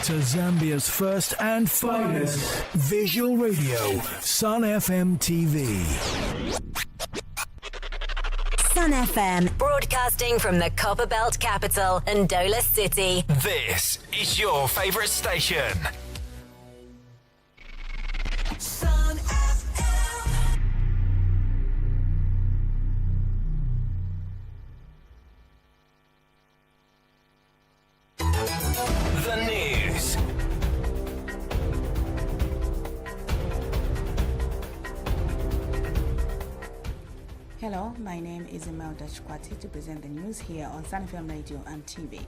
to Zambia's first and finest visual radio, Sun FM TV. Sun FM, broadcasting from the Copperbelt capital, Ndola City. This is your favourite station. Sun FM. The news. Hello, my name is Imelda Chikwati to present the news here on Sun FM Radio and TV.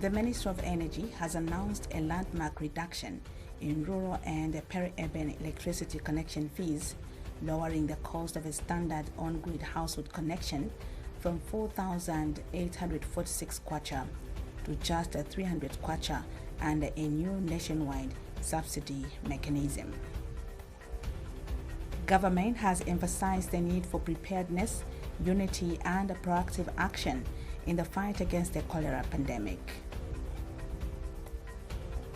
The Ministry of Energy has announced a landmark reduction in rural and peri-urban electricity connection fees, lowering the cost of a standard on-grid household connection from 4,846 kwacha to just 300 kwacha and a new nationwide subsidy mechanism. Government has emphasized the need for preparedness, unity, and proactive action in the fight against the cholera pandemic.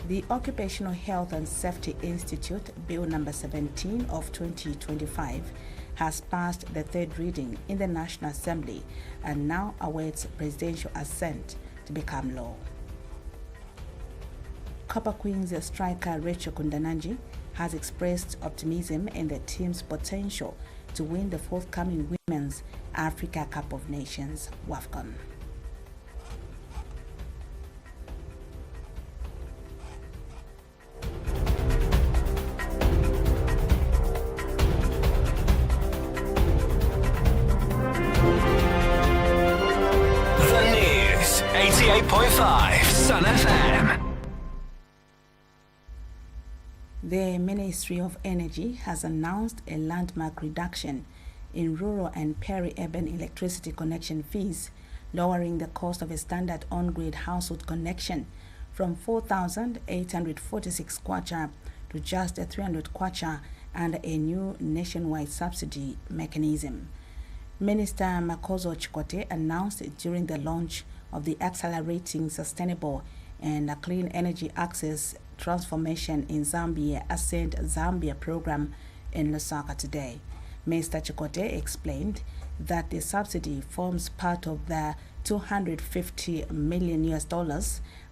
The Occupational Health and Safety Institute Bill number 17 of 2025 has passed the third reading in the National Assembly and now awaits presidential assent to become law. Copper Queens striker Rachel Kundananji has expressed optimism in the team's potential to win the forthcoming Women's Africa Cup of Nations WAFCON. The news. 88.5 Sun FM. The Ministry of Energy has announced a landmark reduction in rural and peri-urban electricity connection fees, lowering the cost of a standard on-grid household connection from 4,846 kwacha to just 300 kwacha and a new nationwide subsidy mechanism. Minister Makozo Chikote announced it during the launch of the Accelerating Sustainable and Clean Energy Access Transformation in Zambia Ascend Zambia program in Lusaka today. Mr. Chikote explained that the subsidy forms part of the $250 million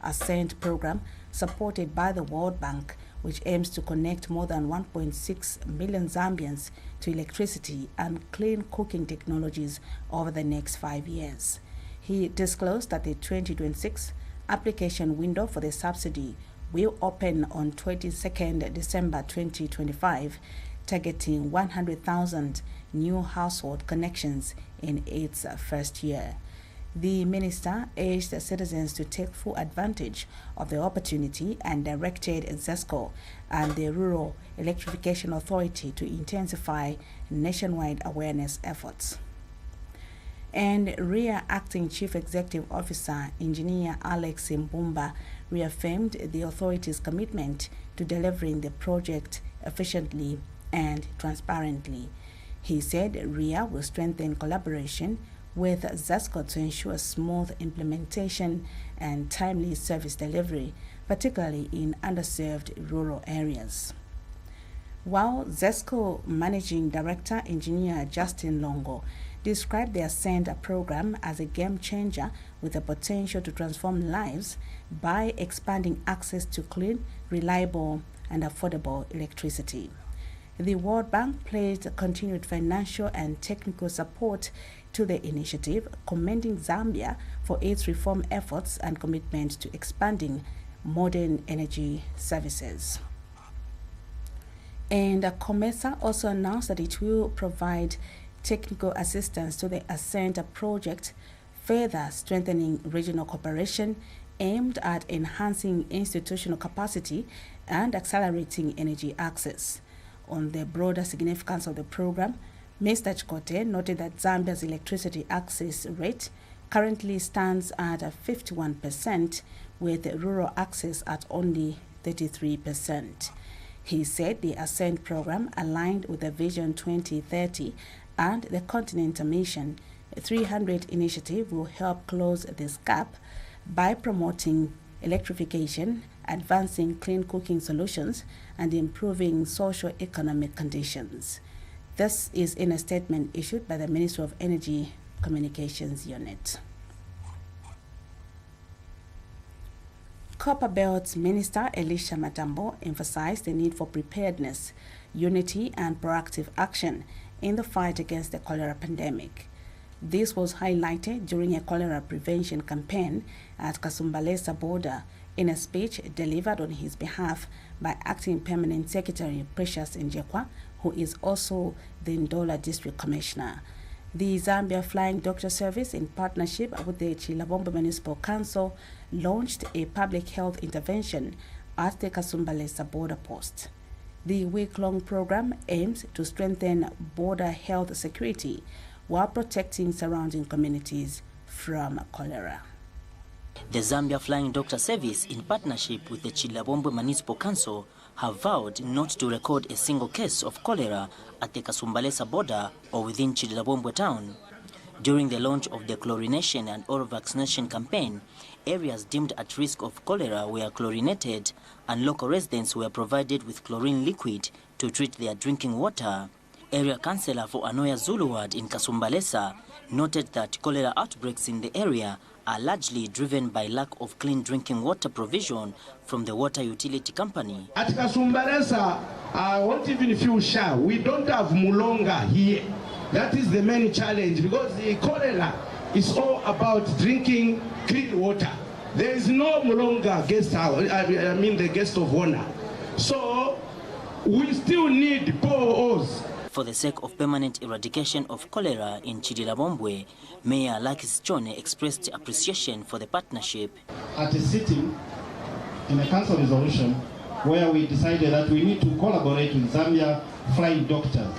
Ascend program supported by the World Bank, which aims to connect more than 1.6 million Zambians to electricity and clean cooking technologies over the next 5 years. He disclosed that the 2026 application window for the subsidy will open on 22nd December 2025, targeting 100,000 new household connections in its first year. The minister urged citizens to take full advantage of the opportunity and directed ZESCO and the Rural Electrification Authority to intensify nationwide awareness efforts. And RIA Acting Chief Executive Officer Engineer Alex Mbumba reaffirmed the authority's commitment to delivering the project efficiently and transparently. He said RIA will strengthen collaboration with ZESCO to ensure smooth implementation and timely service delivery, particularly in underserved rural areas. While ZESCO Managing Director Engineer Justin Longo described the Ascend program as a game changer with the potential to transform lives by expanding access to clean, reliable, and affordable electricity. The World Bank pledged continued financial and technical support to the initiative, commending Zambia for its reform efforts and commitment to expanding modern energy services. And COMESA also announced that it will provide technical assistance to the Ascend project, further strengthening regional cooperation aimed at enhancing institutional capacity and accelerating energy access. On the broader significance of the program, Mr. Chikote noted that Zambia's electricity access rate currently stands at 51%, with rural access at only 33%. He said the Ascend program, aligned with the Vision 2030 and the Continental Mission 300 initiative, will help close this gap by promoting electrification, advancing clean cooking solutions, and improving socio-economic conditions. This is in a statement issued by the Ministry of Energy Communications Unit. Copperbelt Minister Elisha Matambo emphasized the need for preparedness, unity, and proactive action in the fight against the cholera pandemic. This was highlighted during a cholera prevention campaign at Kasumbalesa border in a speech delivered on his behalf by Acting Permanent Secretary Precious Njekwa, who is also the Ndola District Commissioner. The Zambia Flying Doctor Service, in partnership with the Chilabombo Municipal Council, launched a public health intervention at the Kasumbalesa border post. The week-long program aims to strengthen border health security while protecting surrounding communities from cholera. The Zambia Flying Doctor Service, in partnership with the Chilabombo Municipal Council, have vowed not to record a single case of cholera at the Kasumbalesa border or within Chilabombo town. During the launch of the chlorination and oral vaccination campaign, areas deemed at risk of cholera were chlorinated and local residents were provided with chlorine liquid to treat their drinking water. Area Councillor for Anoya Zulu Ward in Kasumbalesa noted that cholera outbreaks in the area are largely driven by lack of clean drinking water provision from the water utility company. At Kasumbalesa, I won't even feel shy. We don't have mulonga here. That is the main challenge, because the cholera is all about drinking clean water. There is no mulonga guest house, I mean the guest of honor. So we still need boreholes. For the sake of permanent eradication of cholera in Chidirabombwe, Mayor Lakis Chone expressed appreciation for the partnership. At a sitting in a council resolution where we decided that we need to collaborate with Zambia Flying Doctors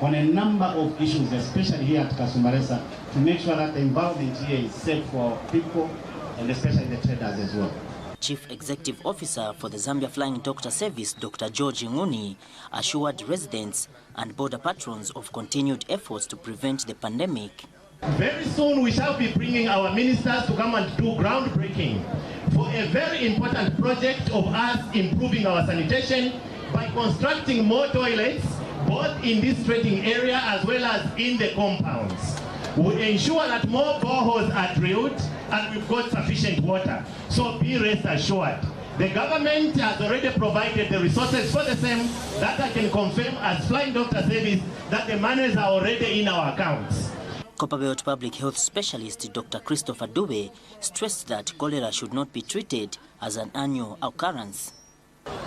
on a number of issues, especially here at Kasumbalesa, to make sure that the environment here is safe for people and especially the traders as well. Chief Executive Officer for the Zambia Flying Doctor Service, Dr. George Nguni, assured residents and border patrons of continued efforts to prevent the pandemic. Very soon we shall be bringing our ministers to come and do groundbreaking for a very important project of us improving our sanitation by constructing more toilets both in this trading area as well as in the compounds. We'll ensure that more boreholes are drilled and we've got sufficient water. So be rest assured. The government has already provided the resources for the same. That I can confirm as Flying Doctor Service that the monies are already in our accounts. Copperbelt Public Health Specialist Dr. Christopher Dube stressed that cholera should not be treated as an annual occurrence.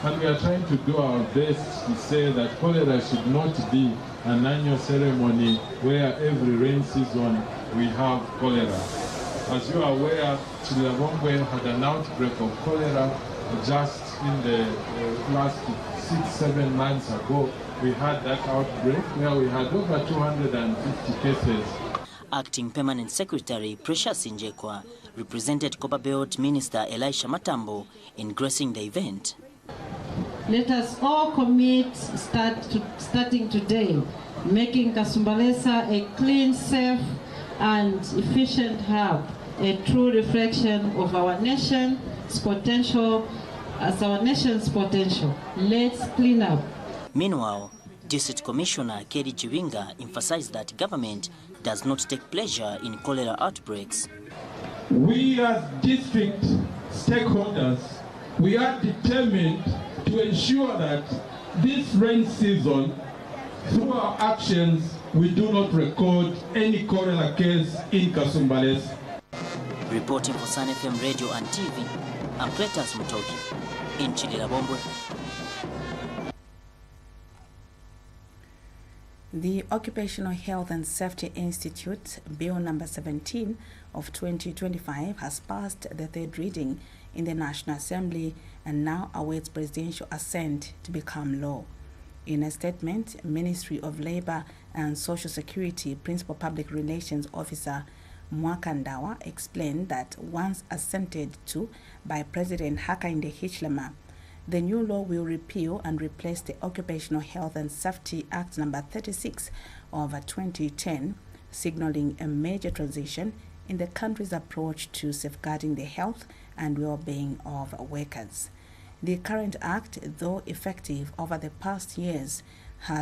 And we are trying to do our best to say that cholera should not be an annual ceremony where every rain season we have cholera. As you are aware, Chilabombe had an outbreak of cholera just in the last 6-7 months ago. We had that outbreak where we had over 250 cases. Acting Permanent Secretary Precious Njekwa represented Copperbelt Minister Elisha Matambo in gracing the event. Let us all commit starting today, making Kasumbalesa a clean, safe, and efficient hub, a true reflection of our nation's potential. Let's clean up. Meanwhile, District Commissioner Kedi Chiwinga emphasized that government does not take pleasure in cholera outbreaks. We as district stakeholders, we are determined to ensure that this rain season, through our actions, we do not record any cholera case in Kasumbalesa. Reporting for Sun FM Radio and TV, I'm Cletus Mutoki in Chidirabombwe. The Occupational Health and Safety Institute, Bill number 17 of 2025, has passed the third reading in the National Assembly and now awaits presidential assent to become law. In a statement, Ministry of Labor and Social Security Principal Public Relations Officer Mwakandawa explained that once assented to by President Hakainde Hichilema, the new law will repeal and replace the Occupational Health and Safety Act number 36 of 2010, signaling a major transition in the country's approach to safeguarding the health and well-being of workers. The current act, though effective over the past years, has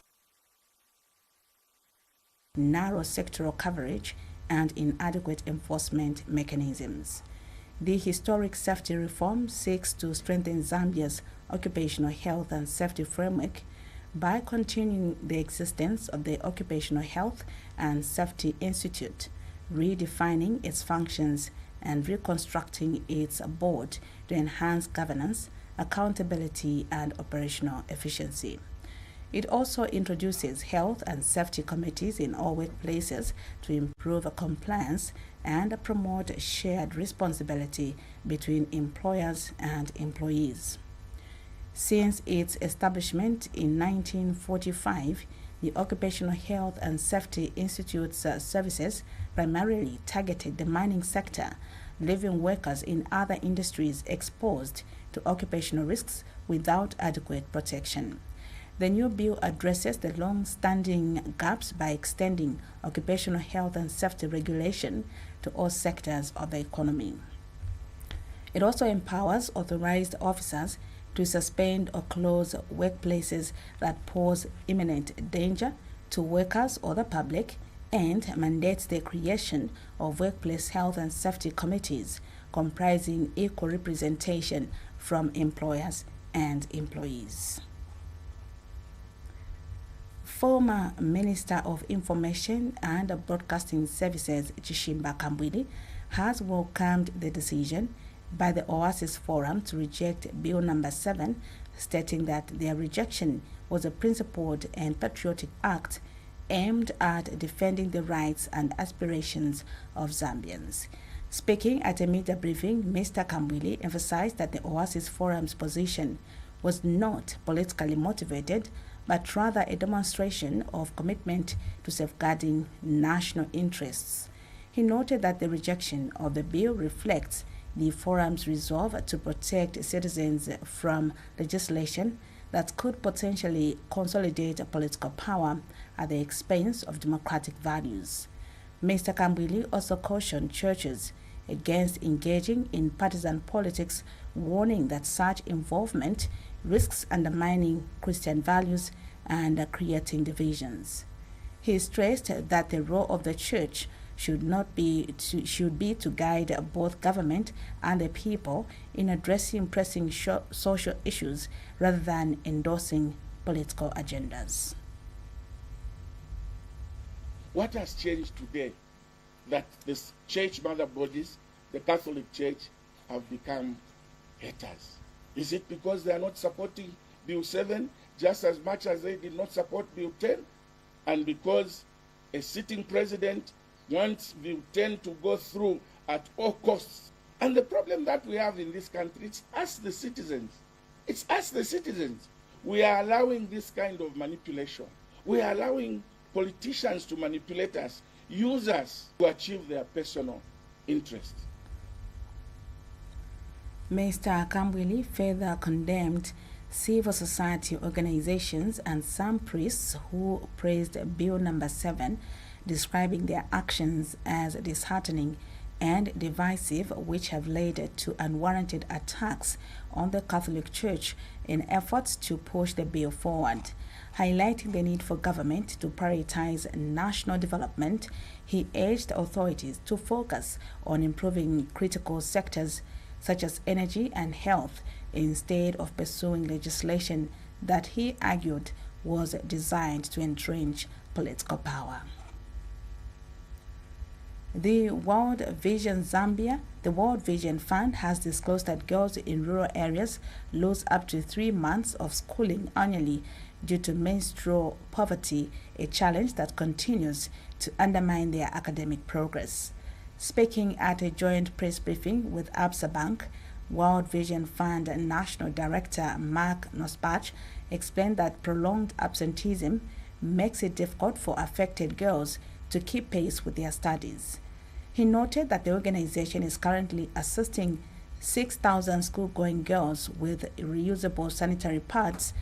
narrow sectoral coverage and inadequate enforcement mechanisms. The historic safety reform seeks to strengthen Zambia's occupational health and safety framework by continuing the existence of the Occupational Health and Safety Institute, redefining its functions and reconstructing its board to enhance governance, accountability, and operational efficiency. It also introduces health and safety committees in all workplaces to improve compliance and promote shared responsibility between employers and employees. Since its establishment in 1945, the Occupational Health and Safety Institute's services primarily targeted the mining sector, leaving workers in other industries exposed to occupational risks without adequate protection. The new bill addresses the long-standing gaps by extending occupational health and safety regulation to all sectors of the economy. It also empowers authorized officers to suspend or close workplaces that pose imminent danger to workers or the public, and mandates the creation of workplace health and safety committees comprising equal representation from employers and employees. Former Minister of Information and Broadcasting Services Chishimba Kambwili has welcomed the decision by the Oasis Forum to reject Bill number 7, stating that their rejection was a principled and patriotic act aimed at defending the rights and aspirations of Zambians. Speaking at a media briefing, Mr. Kambwili emphasized that the Oasis Forum's position was not politically motivated, but rather a demonstration of commitment to safeguarding national interests. He noted that the rejection of the bill reflects the forum's resolve to protect citizens from legislation that could potentially consolidate political power at the expense of democratic values. Mr. Kambwili also cautioned churches against engaging in partisan politics, warning that such involvement risks undermining Christian values and creating divisions. He stressed that the role of the church should be to guide both government and the people in addressing pressing social issues rather than endorsing political agendas. What has changed today? That the church mother bodies, the Catholic Church, have become haters. Is it because they are not supporting Bill 7 just as much as they did not support Bill 10? And because a sitting president wants Bill 10 to go through at all costs? And the problem that we have in this country, it's us the citizens. It's us the citizens. We are allowing this kind of manipulation. We are allowing politicians to manipulate us, use us to achieve their personal interests. Mr. Kambwili further condemned civil society organizations and some priests who praised Bill number 7, describing their actions as disheartening and divisive, which have led to unwarranted attacks on the Catholic Church in efforts to push the bill forward. Highlighting the need for government to prioritize national development, he urged authorities to focus on improving critical sectors such as energy and health instead of pursuing legislation that he argued was designed to entrench political power. The World Vision Fund has disclosed that girls in rural areas lose up to 3 months of schooling annually due to menstrual poverty, a challenge that continues to undermine their academic progress. Speaking at a joint press briefing with Absa Bank, World Vision Fund National Director Mark Nospach explained that prolonged absenteeism makes it difficult for affected girls to keep pace with their studies. He noted that the organization is currently assisting 6,000 school-going girls with reusable sanitary pads,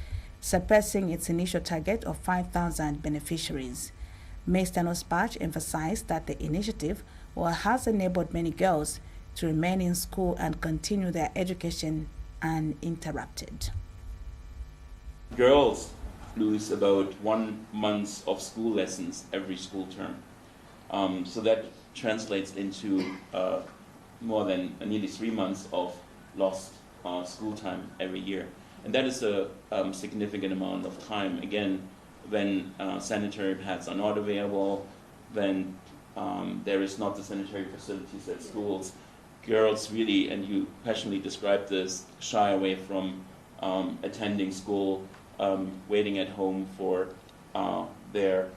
surpassing its initial target of 5,000 beneficiaries. Mr. Nospach emphasized that the initiative has enabled many girls to remain in school and continue their education uninterrupted. Girls lose about 1 month of school lessons every school term. So that translates into more than nearly 3 months of lost school time every year. And that is a significant amount of time. Again, when sanitary pads are not available, when there is not the sanitary facilities at schools, girls really, and you passionately described this, shy away from attending school, waiting at home for their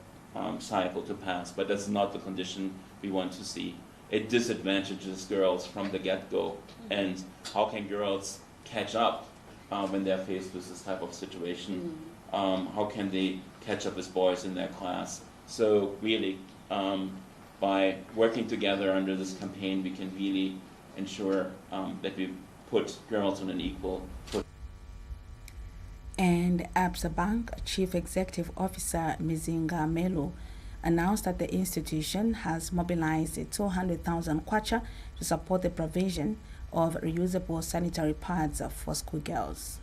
cycle to pass. But that's not the condition we want to see. It disadvantages girls from the get-go. And how can girls catch up when they're faced with this type of situation? How can they catch up with boys in their class? So really, by working together under this campaign, we can really ensure that we put girls on an equal footing. And Absa Bank Chief Executive Officer Mizinga Melo announced that the institution has mobilized 200,000 kwacha to support the provision of reusable sanitary pads for schoolgirls.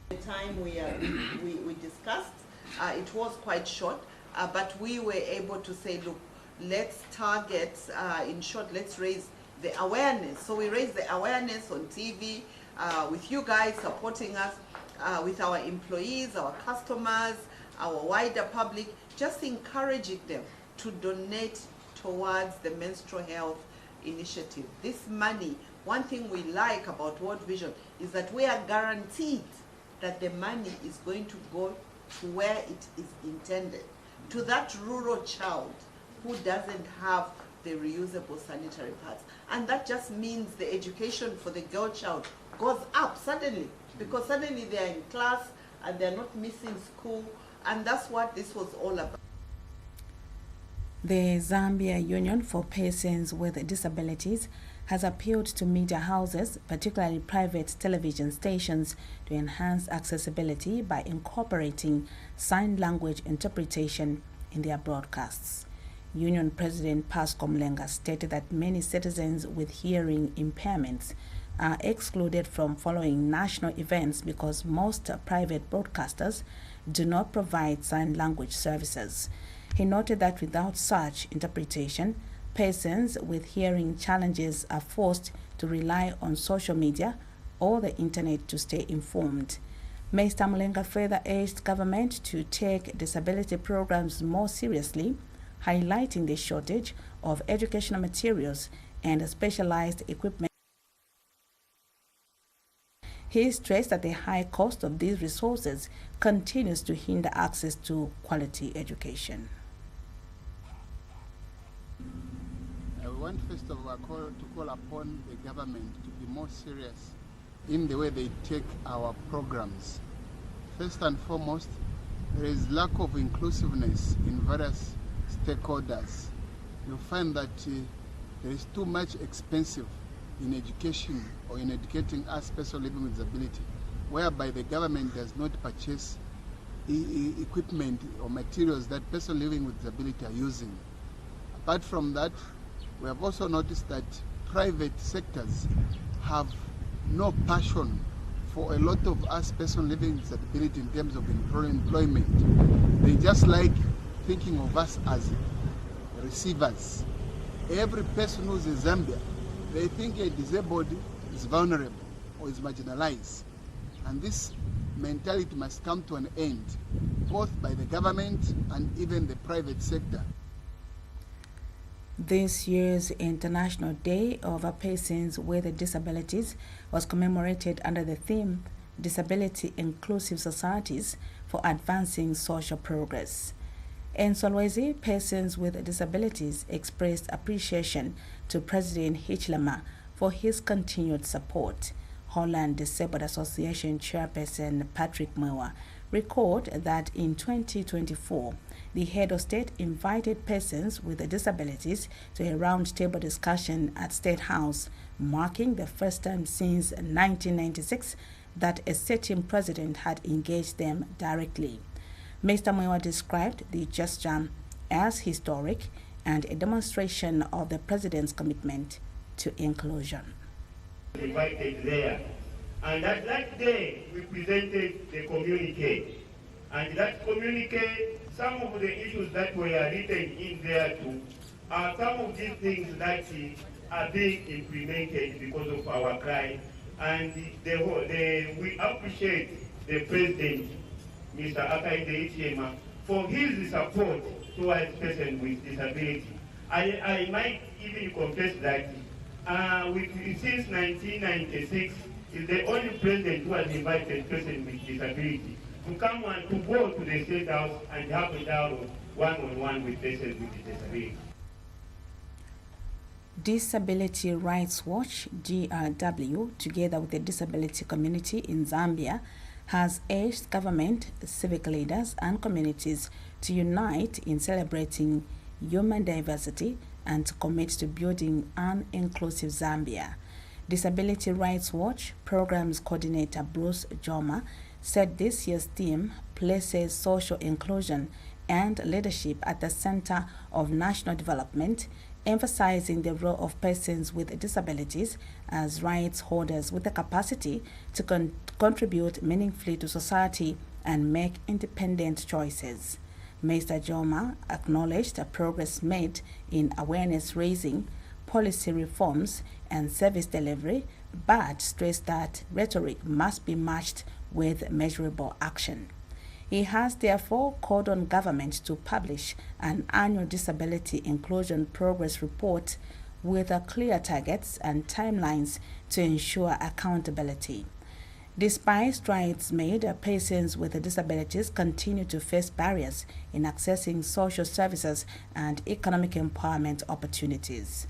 The time we discussed, it was quite short, but we were able to say, look, let's target, in short, let's raise the awareness. So we raised the awareness on TV, with you guys supporting us, with our employees, our customers, our wider public, just encouraging them to donate towards the menstrual health initiative. This money, one thing we like about World Vision is that we are guaranteed that the money is going to go to where it is intended, to that rural child who doesn't have the reusable sanitary pads. And that just means the education for the girl child goes up suddenly, because suddenly they're in class and they're not missing school, and that's what this was all about. The Zambia Union for Persons with Disabilities has appealed to media houses, particularly private television stations, to enhance accessibility by incorporating sign language interpretation in their broadcasts. Union President Pasco Mlenga stated that many citizens with hearing impairments are excluded from following national events because most private broadcasters do not provide sign language services. He noted that without such interpretation, persons with hearing challenges are forced to rely on social media or the internet to stay informed. Mr. Mlenga further urged government to take disability programs more seriously, highlighting the shortage of educational materials and specialized equipment. He stressed that the high cost of these resources continues to hinder access to quality education. I want first of all to call upon the government to be more serious in the way they take our programs. First and foremost, there is lack of inclusiveness in various stakeholders. You'll find that there is too much expensive in education or in educating us people living with disability, whereby the government does not purchase equipment or materials that people living with disability are using. Apart from that, we have also noticed that private sectors have no passion for a lot of us people living with disability in terms of employment. They just like thinking of us as receivers. Every person who's in Zambia, they think a disabled is vulnerable or is marginalized. And this mentality must come to an end, both by the government and even the private sector. This year's International Day of Persons with Disabilities was commemorated under the theme Disability Inclusive Societies for Advancing Social Progress. In Solwezi, persons with disabilities expressed appreciation to President Hichilema for his continued support. Holland Disabled Association Chairperson Patrick Mwewa recorded that in 2024, the head of state invited persons with disabilities to a roundtable discussion at State House, marking the first time since 1996 that a sitting president had engaged them directly. Mr. Mwewa described the gesture as historic and a demonstration of the President's commitment to inclusion. Invited there, and at that day we presented the communique, and that communique, some of the issues that were written in there too are some of these things that are being implemented because of our cry, and we appreciate the President, Mr. Akainde Ichema, for his support towards persons with disability. I might even confess that since 1996 is the only president who has invited persons with disability to come and to go to the State House and have a dialogue one-on-one with persons with disability. Disability Rights Watch, DRW, together with the disability community in Zambia, has urged government, civic leaders and communities to unite in celebrating human diversity and to commit to building an inclusive Zambia. Disability Rights Watch Programs Coordinator Bruce Joma said this year's theme places social inclusion and leadership at the center of national development, emphasizing the role of persons with disabilities as rights holders with the capacity to contribute meaningfully to society and make independent choices. Mr. Joma acknowledged the progress made in awareness raising, policy reforms, and service delivery, but stressed that rhetoric must be matched with measurable action. He has therefore called on government to publish an annual disability inclusion progress report with clear targets and timelines to ensure accountability. Despite strides made, persons with disabilities continue to face barriers in accessing social services and economic empowerment opportunities.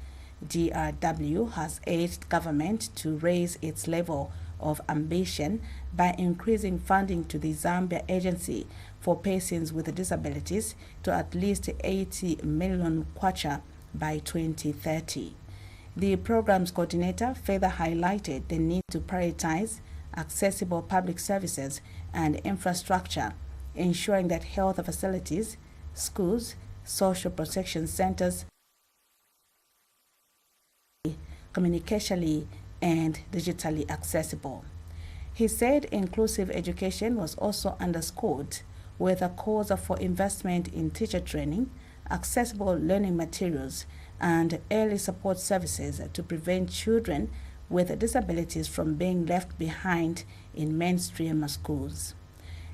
DRW has urged government to raise its level of ambition by increasing funding to the Zambia Agency for Persons with Disabilities to at least 80 million kwacha by 2030. The program's coordinator further highlighted the need to prioritize accessible public services and infrastructure, ensuring that health facilities, schools, social protection centers, communicationally and digitally accessible. He said inclusive education was also underscored with a cause for investment in teacher training, accessible learning materials, and early support services to prevent children with disabilities from being left behind in mainstream schools.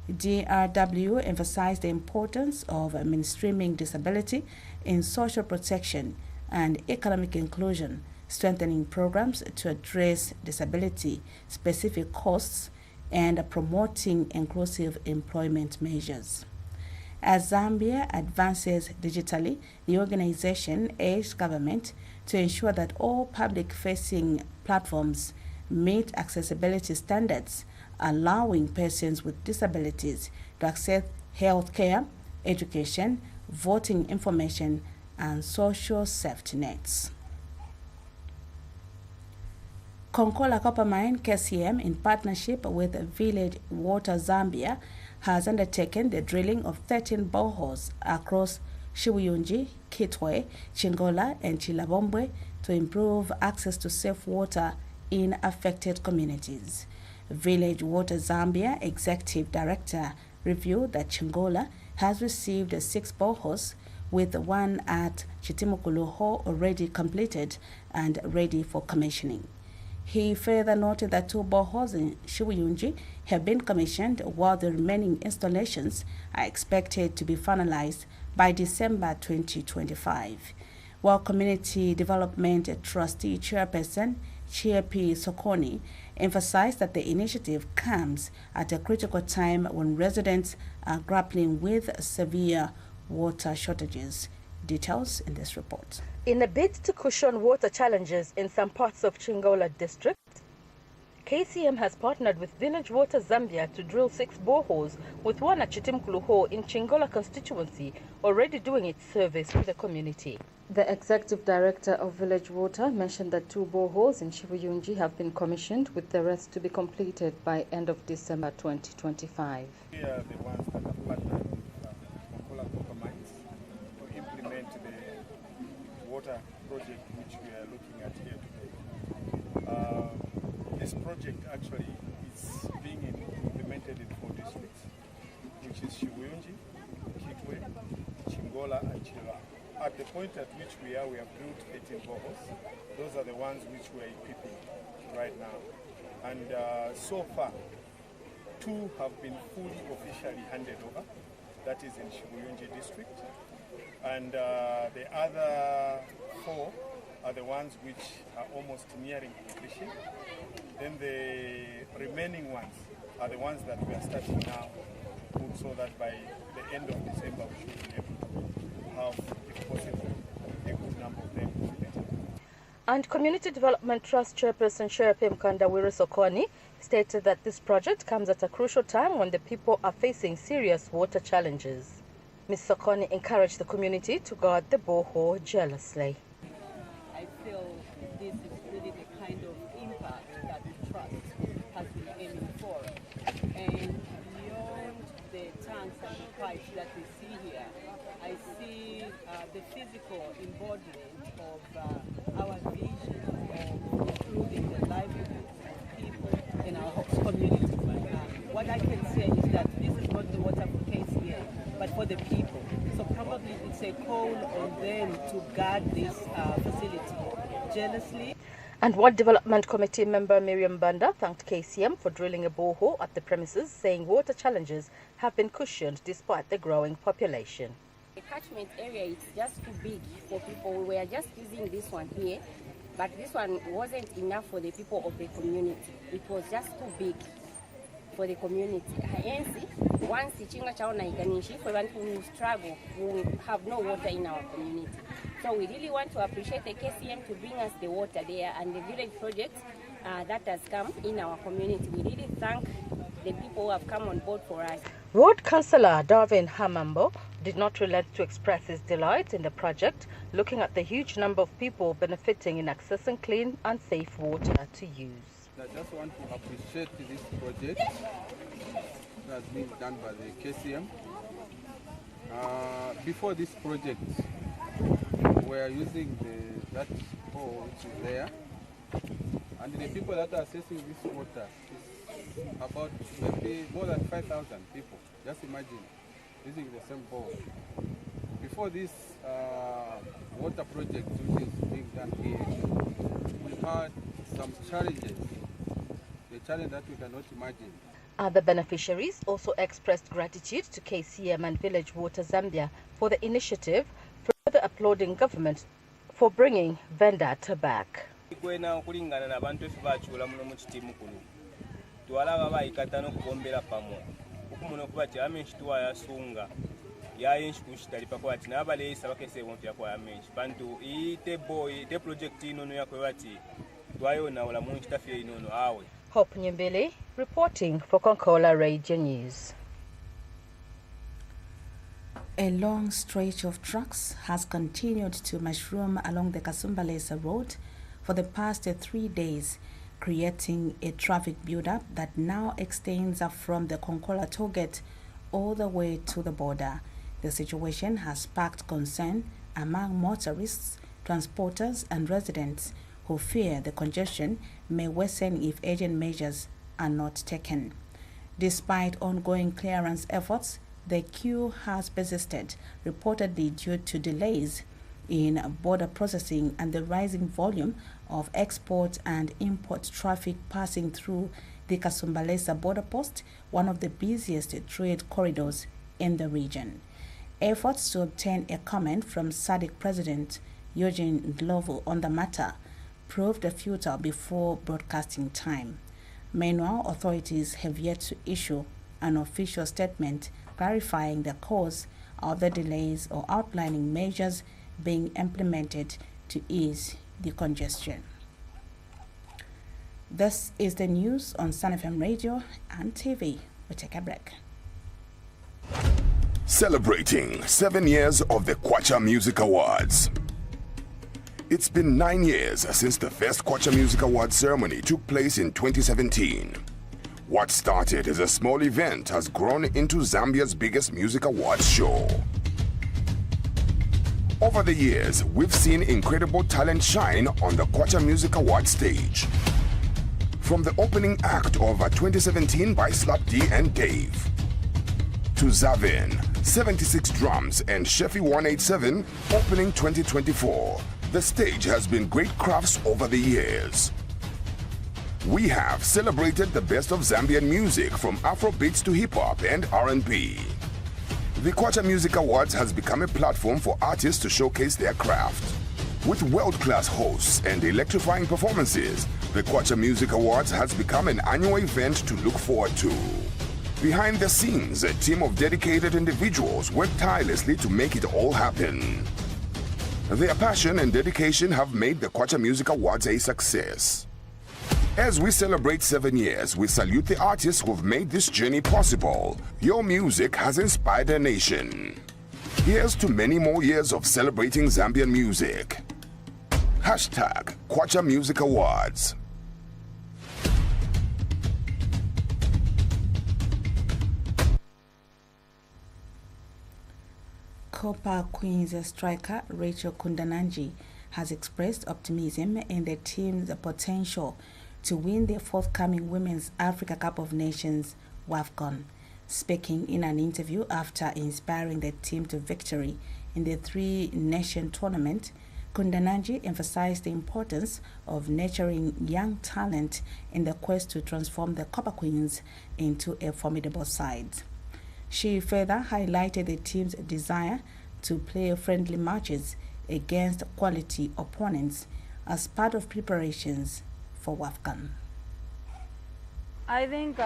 DRW emphasized the importance of mainstreaming disability in social protection and economic inclusion, strengthening programs to address disability-specific costs, and promoting inclusive employment measures. As Zambia advances digitally, the organization urged government to ensure that all public-facing platforms meet accessibility standards, allowing persons with disabilities to access health care, education, voting information, and social safety nets. Konkola Copper Mine, KCM, in partnership with Village Water Zambia, has undertaken the drilling of 13 boreholes across Shiwuyunji, Kitwe, Chingola, and Chilabombwe to improve access to safe water in affected communities. Village Water Zambia Executive Director revealed that Chingola has received 6 boreholes, with one at Chitimukuluho already completed and ready for commissioning. He further noted that 2 boreholes in Shiwuyunji have been commissioned, while the remaining installations are expected to be finalized by December 2025. While Community Development Trustee Chairperson Chiepi Sokoni emphasized that the initiative comes at a critical time when residents are grappling with severe water shortages. Details in this report. In a bid to cushion water challenges in some parts of Chingola district, KCM has partnered with Village Water Zambia to drill 6 boreholes, with one at Chitimukuluho in Chingola constituency already doing its service to the community. The executive director of Village Water mentioned that 2 boreholes in Shiwuyunji have been commissioned, with the rest to be completed by end of December 2025. We are the ones that have partnered with Konkola Copper Mines to implement the water project which we are looking at here today. This project actually is being implemented in 4 districts, which is Shibuyunji, Kitwe, Chingola, and Chila. At the point at which we have built 18 boreholes. Those are the ones which we are equipping right now. And so far, 2 have been fully officially handed over. That is in Shibuyunji district. And the other 4 are the ones which are almost nearing completion. Then the remaining ones are the ones that we are starting now, so that by the end of December we should be able to have, if possible, a good number of them completed. And Community Development Trust Chairperson Sherepim Kandawiri Sokoni stated that this project comes at a crucial time when the people are facing serious water challenges. Ms. Sokoni encouraged the community to guard the borehole jealously. I feel this is really the kind of impact that the trust has been aiming for. And beyond the tanks and the pipes that we see here, I see the physical embodiment of our vision of improving the livelihoods of people in our host community. What I can say is that this is not the water for KCM, but for the people. So probably it's a call on them to guard this facility jealously. And Ward Development Committee member Miriam Banda thanked KCM for drilling a borehole at the premises, saying water challenges have been cushioned despite the growing population. The catchment area is just too big for people. We were just using this one here, but this one wasn't enough for the people of the community. It was just too big for the community. Hence, once the chinga chaona iganishi, for one who struggle, we have no water in our community. So we really want to appreciate the KCM to bring us the water there and the village project that has come in our community. We really thank the people who have come on board for us. Ward Councillor Darwin Hamambo did not relent to express his delight in the project, looking at the huge number of people benefiting in accessing clean and safe water to use. I just want to appreciate this project that has been done by the KCM. Before this project, we are using that hole which is there, and the people that are accessing this water is about maybe more than 5,000 people. Just imagine using the same bowl. Before this water project which is being done here, we had some challenges. The challenge that we cannot imagine. Other beneficiaries also expressed gratitude to KCM and Village Water Zambia for the initiative, further applauding government for bringing vendor to back. Hope Nyembele reporting for Konkola Radio News. A long stretch of trucks has continued to mushroom along the Kasumbalesa Road for the past 3 days, creating a traffic buildup that now extends from the Konkola toll gate all the way to the border. The situation has sparked concern among motorists, transporters and residents who fear the congestion may worsen if urgent measures are not taken. Despite ongoing clearance efforts, the queue has persisted, reportedly due to delays in border processing and the rising volume of export and import traffic passing through the Kasumbalesa border post, one of the busiest trade corridors in the region. Efforts to obtain a comment from SADC President Eugene Ndlovu on the matter proved futile before broadcasting time. Meanwhile, authorities have yet to issue an official statement clarifying the cause of the delays or outlining measures being implemented to ease the congestion. This is the news on Sun FM Radio and TV. We take a break. Celebrating 7 years of the Kwacha Music Awards. It's been 9 years since the first Kwacha Music Awards ceremony took place in 2017. What started as a small event has grown into Zambia's biggest music awards show. Over the years, we've seen incredible talent shine on the Kwacha Music Awards stage. From the opening act of 2017 by Slap D and Dave, to Zavin, 76 Drums and Sheffy 187 opening 2024, the stage has been great crafts over the years. We have celebrated the best of Zambian music from Afrobeats to hip-hop and R&B. The Kwacha Music Awards has become a platform for artists to showcase their craft. With world-class hosts and electrifying performances, the Kwacha Music Awards has become an annual event to look forward to. Behind the scenes, a team of dedicated individuals work tirelessly to make it all happen. Their passion and dedication have made the Kwacha Music Awards a success. As we celebrate 7 years, we salute the artists who've made this journey possible. Your music has inspired a nation. Here's to many more years of celebrating Zambian music. Hashtag Kwacha Music Awards. Copa Queens striker Rachel Kundananji has expressed optimism in the team's potential to win the forthcoming Women's Africa Cup of Nations WAFCON. Speaking in an interview after inspiring the team to victory in the three-nation tournament, Kundananji emphasized the importance of nurturing young talent in the quest to transform the Copa Queens into a formidable side. She further highlighted the team's desire to play friendly matches against quality opponents as part of preparations for WAFCON. I think,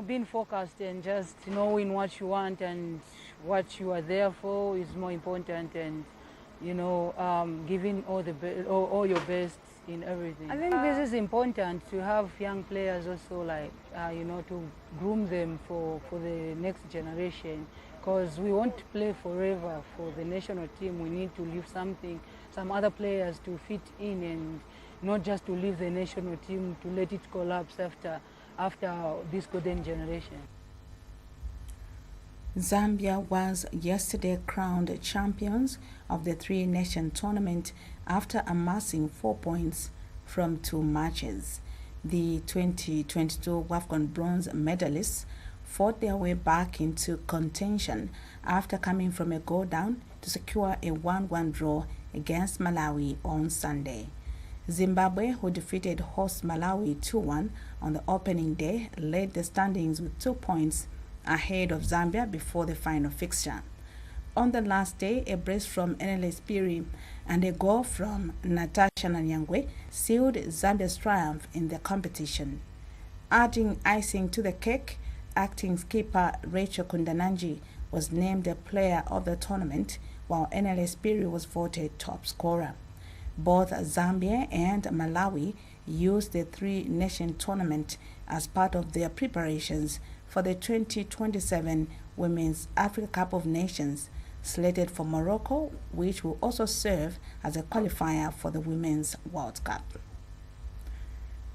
being focused and just knowing what you want and what you are there for is more important, and, giving all your best in everything. I think this is important to have young players also, to groom them for the next generation, because we won't play forever for the national team. We need to leave some other players to fit in, and not just to leave the national team to let it collapse after this golden generation. Zambia was yesterday crowned champions of the three-nation tournament after amassing 4 points from 2 matches. The 2022 WAFCON bronze medalists fought their way back into contention after coming from a goal-down to secure a 1-1 draw against Malawi on Sunday. Zimbabwe, who defeated host Malawi 2-1 on the opening day, led the standings with 2 points ahead of Zambia before the final fixture. On the last day, a brace from Enele Spiri and a goal from Natasha Nanyangwe sealed Zambia's triumph in the competition. Adding icing to the cake, acting skipper Rachel Kundananji was named the player of the tournament, while Enele Spiri was voted top scorer. Both Zambia and Malawi used the three-nation tournament as part of their preparations for the 2027 Women's Africa Cup of Nations, slated for Morocco, which will also serve as a qualifier for the Women's World Cup.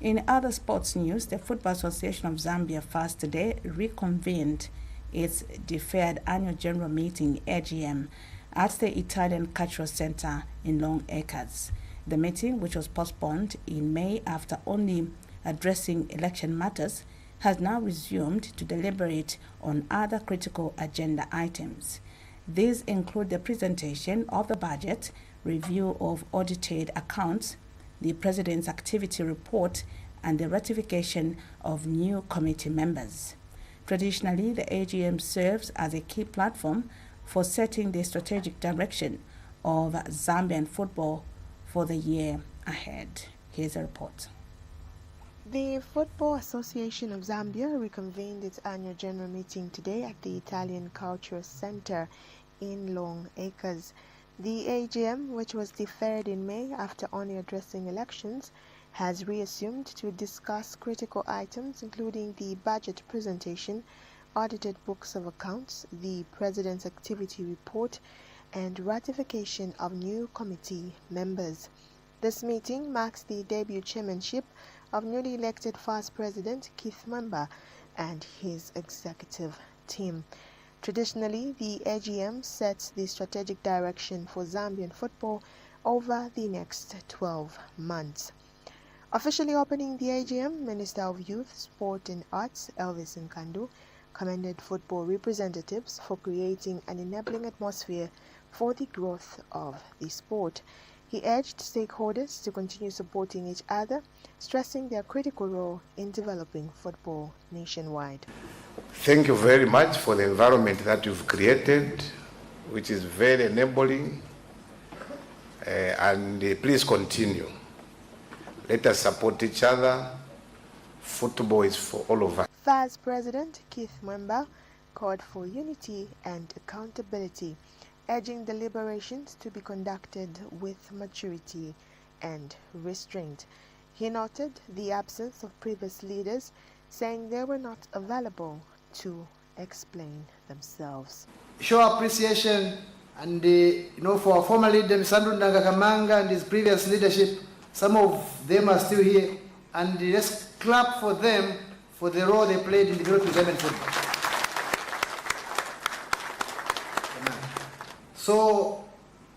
In other sports news, the Football Association of Zambia FAS today reconvened its deferred annual general meeting, AGM, at the Italian Cultural Center in Long Acres. The meeting, which was postponed in May after only addressing election matters, has now resumed to deliberate on other critical agenda items. These include the presentation of the budget, review of audited accounts, the President's activity report, and the ratification of new committee members. Traditionally, the AGM serves as a key platform for setting the strategic direction of Zambian football for the year ahead. Here's a report. The Football Association of Zambia reconvened its annual general meeting today at the Italian Cultural Center in Long Acres. The AGM, which was deferred in May after only addressing elections, has reassumed to discuss critical items including the budget presentation, audited books of accounts, the President's activity report, and ratification of new committee members. This meeting marks the debut chairmanship of newly elected FAS President Keith Mamba and his executive team. Traditionally, the AGM sets the strategic direction for Zambian football over the next 12 months. Officially opening the AGM, Minister of Youth, Sport and Arts, Elvis Nkandu, commended football representatives for creating an enabling atmosphere for the growth of the sport. He urged stakeholders to continue supporting each other, stressing their critical role in developing football nationwide. Thank you very much for the environment that you've created, which is very enabling, and please continue. Let us support each other. Football is for all of us. FAS President Keith Mwemba called for unity and accountability, urging deliberations to be conducted with maturity and restraint. He noted the absence of previous leaders, saying they were not available to explain themselves. Show appreciation and for our former leader, Sandu Ndagakamanga, and his previous leadership. Some of them are still here, and let's clap for them for the role they played in developing Zambian football. So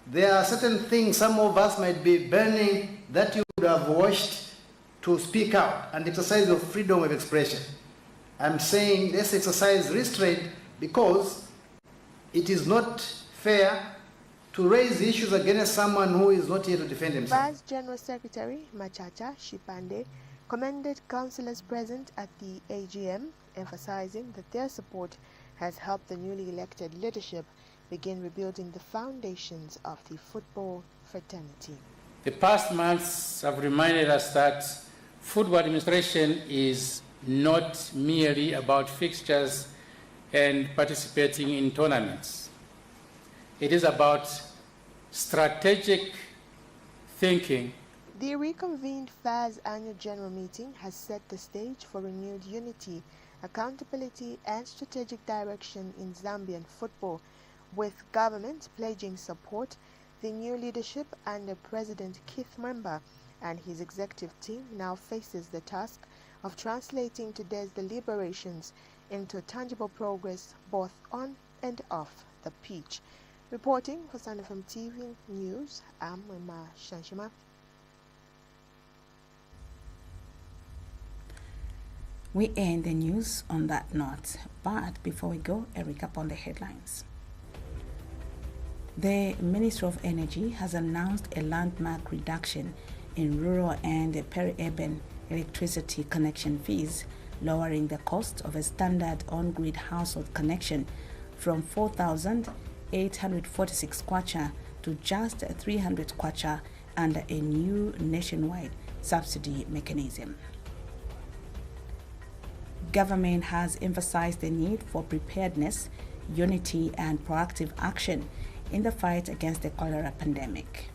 there are certain things some of us might be burning that you would have watched to speak out and exercise your freedom of expression. I'm saying let's exercise restraint because it is not fair to raise issues against someone who is not here to defend himself. Vice General Secretary Machacha Shipande commended councillors present at the AGM, emphasizing that their support has helped the newly elected leadership begin rebuilding the foundations of the football fraternity. The past months have reminded us that football administration is not merely about fixtures and participating in tournaments. It is about strategic thinking. The reconvened FAS annual general meeting has set the stage for renewed unity, accountability and strategic direction in Zambian football, with government pledging support. The new leadership under President Keith Mwemba and his executive team now faces the task of translating today's deliberations into tangible progress both on and off the pitch. Reporting for Sun FM TV News, I'm Emma Shanshima. We end the news on that note, but before we go, a recap on the headlines. The Ministry of Energy has announced a landmark reduction in rural and peri-urban electricity connection fees, lowering the cost of a standard on-grid household connection from 4,846 kwacha to just 300 kwacha under a new nationwide subsidy mechanism. Government has emphasized the need for preparedness, unity, and proactive action in the fight against the cholera pandemic.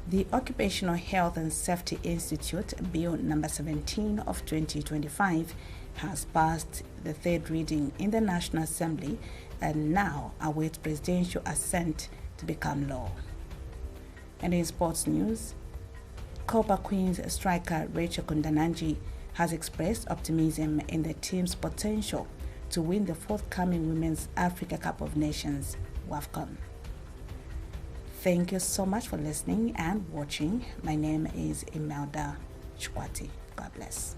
The Occupational Health and Safety Institute Bill number 17 of 2025 has passed the third reading in the National Assembly and now awaits presidential assent to become law. And in sports news, Copper Queens striker Rachel Kundananji has expressed optimism in the team's potential to win the forthcoming Women's Africa Cup of Nations, WAFCON. Thank you so much for listening and watching. My name is Imelda Chkwati. God bless.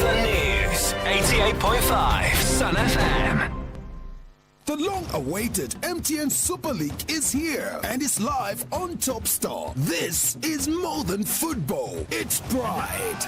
The News, 88.5 Sun FM. The long-awaited MTN Super League is here and it's live on Top Star. This is more than football. It's pride.